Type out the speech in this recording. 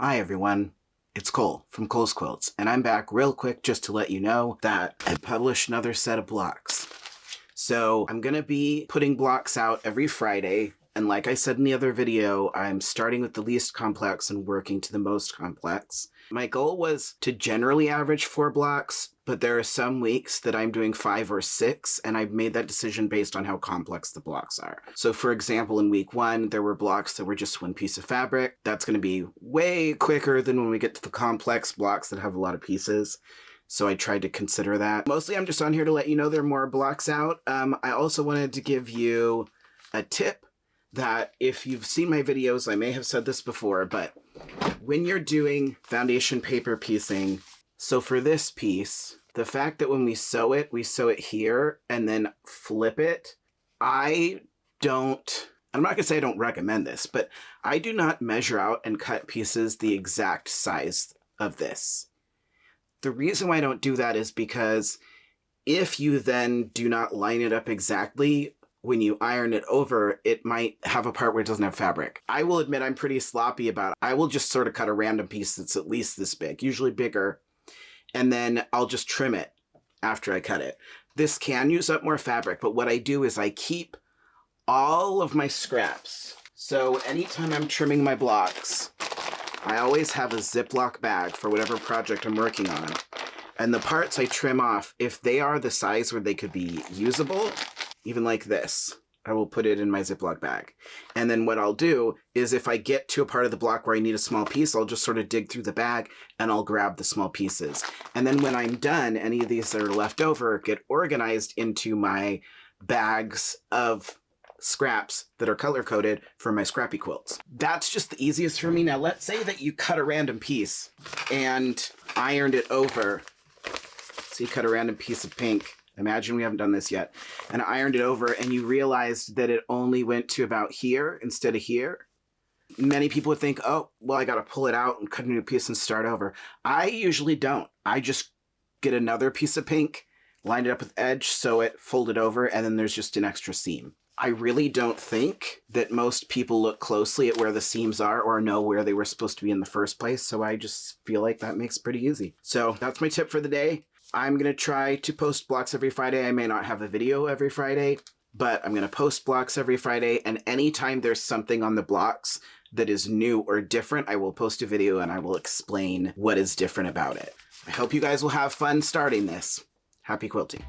Hi everyone, it's Cole from Cole's Quilts, and I'm back real quick just to let you know that I published another set of blocks. So I'm gonna be putting blocks out every Friday, and like I said in the other video, I'm starting with the least complex and working to the most complex. My goal was to generally average 4 blocks, but there are some weeks that I'm doing 5 or 6, and I've made that decision based on how complex the blocks are. So for example, in week 1, there were blocks that were just 1 piece of fabric. That's going to be way quicker than when we get to the complex blocks that have a lot of pieces. So I tried to consider that. Mostly I'm just on here to let you know there are more blocks out. I also wanted to give you a tip that if you've seen my videos, I may have said this before, but when you're doing foundation paper piecing, so for this piece, the fact that when we sew it here and then flip it, I'm not gonna say I don't recommend this, but I do not measure out and cut pieces the exact size of this. The reason why I don't do that is because if you then do not line it up exactly, when you iron it over, it might have a part where it doesn't have fabric. I will admit I'm pretty sloppy about it. I will just sort of cut a random piece that's at least this big, usually bigger, and then I'll just trim it after I cut it. This can use up more fabric, but what I do is I keep all of my scraps. So anytime I'm trimming my blocks, I always have a Ziploc bag for whatever project I'm working on. And the parts I trim off, if they are the size where they could be usable, even like this, I will put it in my Ziploc bag. And then what I'll do is if I get to a part of the block where I need a small piece, I'll just sort of dig through the bag and I'll grab the small pieces. And then when I'm done, any of these that are left over get organized into my bags of scraps that are color-coded for my scrappy quilts. That's just the easiest for me. Now let's say that you cut a random piece and ironed it over. So you cut a random piece of pink. Imagine we haven't done this yet. And ironed it over and you realized that it only went to about here instead of here. Many people would think, oh, well, I got to pull it out and cut a new piece and start over. I usually don't. I just get another piece of pink, line it up with edge, sew it, fold it over, and then there's just an extra seam. I really don't think that most people look closely at where the seams are or know where they were supposed to be in the first place. So I just feel like that makes it pretty easy. So that's my tip for the day. I'm going to try to post blocks every Friday. I may not have a video every Friday, but I'm going to post blocks every Friday. And anytime there's something on the blocks that is new or different, I will post a video and I will explain what is different about it. I hope you guys will have fun starting this. Happy quilting.